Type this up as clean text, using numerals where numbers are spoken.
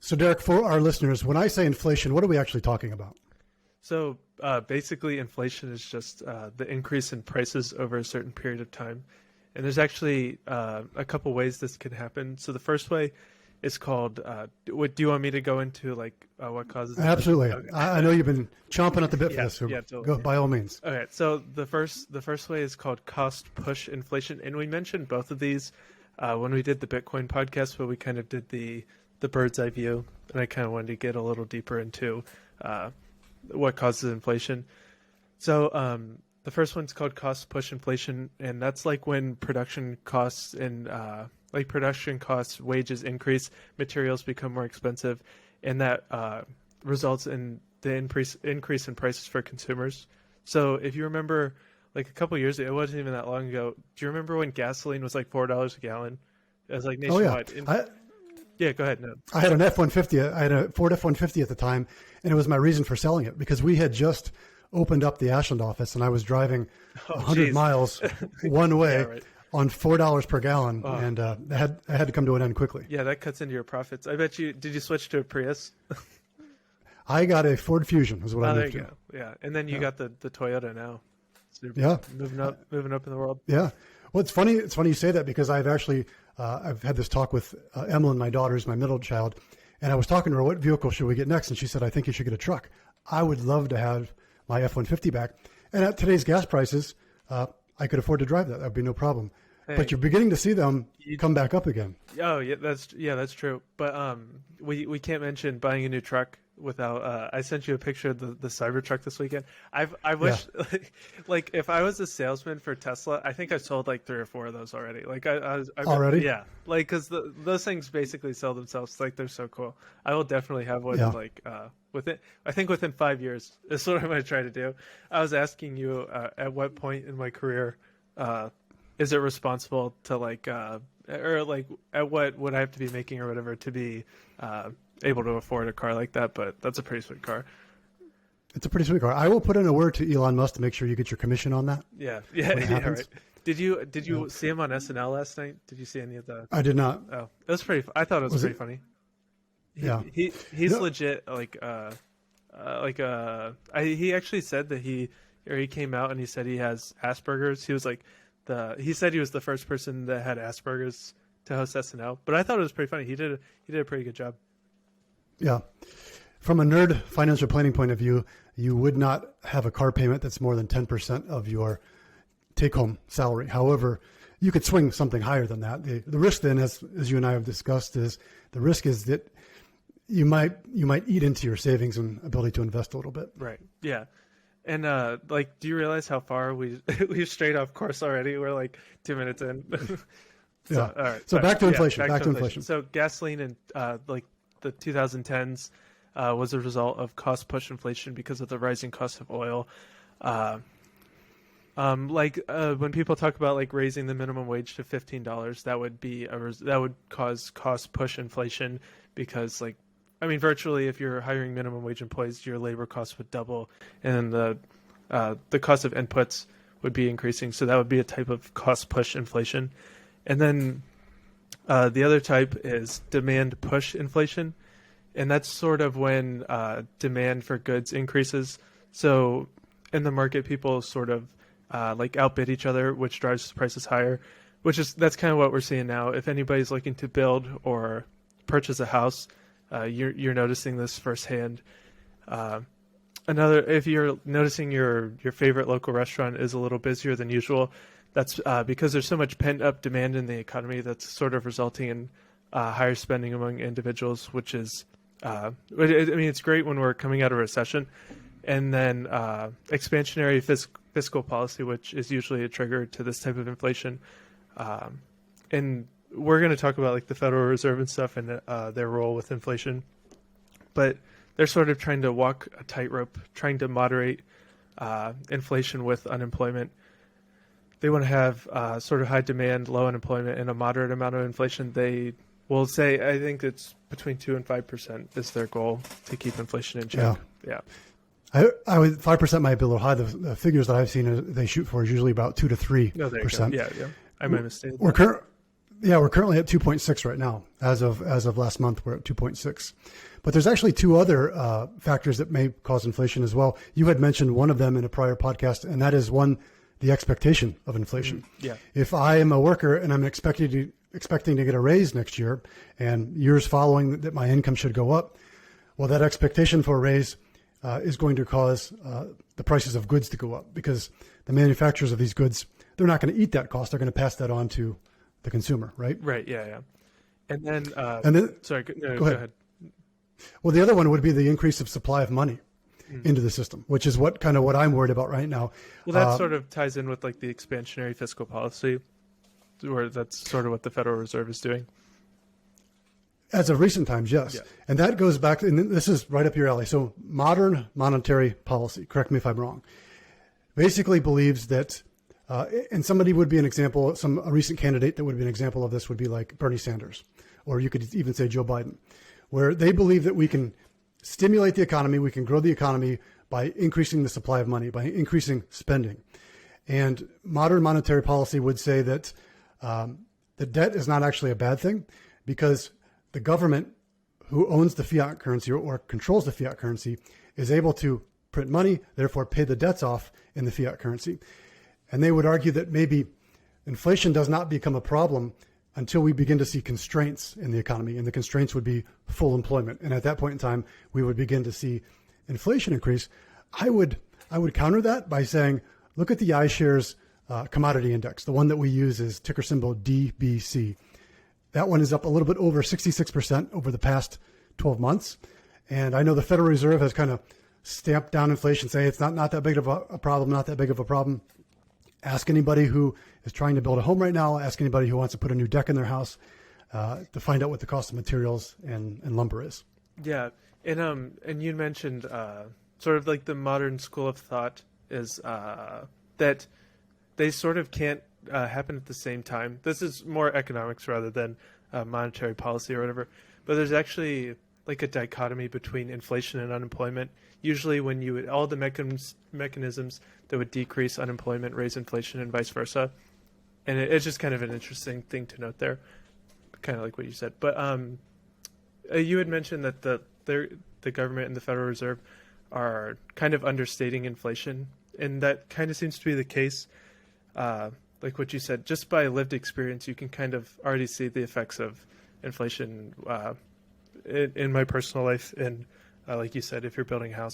So Derek, for our listeners, when I say inflation, what are we actually talking about? So basically, inflation is just the increase in prices over a certain period of time. And there's actually a couple ways this can happen. So the first way is called, do you want me to go into like what causes it? Absolutely. Okay. I know you've been chomping at the bit for this, so totally. go by all means. Okay, so the first way is called cost push inflation. And we mentioned both of these when we did the Bitcoin podcast, but we kind of did the bird's eye view. And I kind of wanted to get a little deeper into what causes inflation. So the first one's called cost push inflation, and that's like when production costs and wages increase, materials become more expensive, and that results in the increase in prices for consumers. So if you remember, like a couple of years ago, it wasn't even that long ago. Do you remember when gasoline was like $4 a gallon? It was like nationwide. Oh, yeah. Yeah, go ahead. No. I had an F-150. I had a Ford F-150 at the time, and it was my reason for selling it because we had just opened up the Ashland office, and I was driving 100 miles one way right. on $4 per gallon, and I had to come to an end quickly. Yeah, that cuts into your profits. I bet you. Did you switch to a Prius? I got a Ford Fusion, is what I moved to. There you go. Yeah, and then you got the Toyota now. So yeah, moving up in the world. Yeah. Well, it's funny. It's funny you say that because I've actually I've had this talk with Emily, my daughter, who's my middle child, and I was talking to her, what vehicle should we get next? And she said, I think you should get a truck. I would love to have my F-150 back. And at today's gas prices, I could afford to drive that. That would be no problem. Hey, but you're beginning to see them come back up again. Oh, yeah, that's true. But we can't mention buying a new truck without. I sent you a picture of the Cybertruck this weekend. I wish, like, if I was a salesman for Tesla, I think I sold like 3 or 4 of those already. Like, I already, yeah, like because those things basically sell themselves. Like, they're so cool. I will definitely have one. Yeah. I think within 5 years is what I'm going to try to do. I was asking you at what point in my career. Is it responsible to or at what would I have to be making or whatever to be able to afford a car like that? But that's a pretty sweet car. It's a pretty sweet car. I will put in a word to Elon Musk to make sure you get your commission on that. Yeah. Right. Did you see him on SNL last night? Did you see any of the? I did not. Oh, it was pretty. I thought it was pretty funny. He's legit. He actually said that he came out and he said he has Asperger's. He was like. He said he was the first person that had Asperger's to host SNL, but I thought it was pretty funny. He did a pretty good job. Yeah. From a nerd financial planning point of view, you would not have a car payment that's more than 10% of your take-home salary. However, you could swing something higher than that. The risk then, as you and I have discussed, is that you might eat into your savings and ability to invest a little bit. Right. Yeah. And do you realize how far we've strayed off course already? We're like 2 minutes in. Yeah. All right. So back to inflation. Back to inflation. So gasoline in the 2010s was a result of cost push inflation because of the rising cost of oil. When people talk about raising the minimum wage to $15, that would cause cost push inflation because virtually, if you're hiring minimum wage employees, your labor costs would double, and the cost of inputs would be increasing. So that would be a type of cost push inflation. And then the other type is demand push inflation, and that's sort of when demand for goods increases. So in the market, people sort of outbid each other, which drives prices higher. That's kind of what we're seeing now. If anybody's looking to build or purchase a house. You're noticing this firsthand. If you're noticing your favorite local restaurant is a little busier than usual, that's because there's so much pent up demand in the economy that's sort of resulting in higher spending among individuals, which is, it's great when we're coming out of a recession, and then expansionary fiscal policy, which is usually a trigger to this type of inflation, and we're going to talk about the Federal Reserve and stuff and their role with inflation, but they're sort of trying to walk a tightrope, trying to moderate inflation with unemployment. They want to have sort of high demand, low unemployment, and a moderate amount of inflation. They will say, I think it's between 2% and 5% is their goal to keep inflation in check. Yeah. I would 5% might be a little high. The figures that I've seen they shoot for is usually about 2 to 3%. Yeah. I might mistake. Yeah, we're currently at 2.6 right now. As of last month, we're at 2.6. But there's actually two other factors that may cause inflation as well. You had mentioned one of them in a prior podcast, and that is one, the expectation of inflation. Yeah. If I am a worker and I'm expecting to get a raise next year, and years following that my income should go up, well, that expectation for a raise is going to cause the prices of goods to go up, because the manufacturers of these goods, they're not going to eat that cost. They're going to pass that on to the consumer, right? Right. Yeah. Yeah. And then, sorry. No, go ahead. Well, the other one would be the increase of supply of money into the system, which is what I'm worried about right now. Well, that sort of ties in with like the expansionary fiscal policy, where that's sort of what the Federal Reserve is doing. As of recent times, yes. Yeah. And that goes back, and this is right up your alley. So modern monetary policy, correct me if I'm wrong, basically believes that, and somebody would be an example, a recent candidate that would be an example of this would be like Bernie Sanders, or you could even say Joe Biden, where they believe that we can stimulate the economy, we can grow the economy by increasing the supply of money, by increasing spending. And modern monetary policy would say that the debt is not actually a bad thing, because the government who owns the fiat currency or controls the fiat currency is able to print money, therefore pay the debts off in the fiat currency. And they would argue that maybe inflation does not become a problem until we begin to see constraints in the economy, and the constraints would be full employment. And at that point in time, we would begin to see inflation increase. I would counter that by saying, look at the iShares commodity index. The one that we use is ticker symbol DBC. That one is up a little bit over 66% over the past 12 months. And I know the Federal Reserve has kind of stamped down inflation, say it's not that big of a problem, not that big of a problem. Ask anybody who is trying to build a home right now, ask anybody who wants to put a new deck in their house to find out what the cost of materials and lumber is. Yeah. And you mentioned sort of like the modern school of thought is that they sort of can't happen at the same time. This is more economics rather than monetary policy or whatever. But there's actually like a dichotomy between inflation and unemployment. Usually when you would, all the mechanisms that would decrease unemployment raise inflation and vice versa. And it's just kind of an interesting thing to note there, kind of like what you said. But you had mentioned that the government and the Federal Reserve are kind of understating inflation. And that kind of seems to be the case. Like what you said, just by lived experience, you can kind of already see the effects of inflation in my personal life. And like you said, if you're building a house,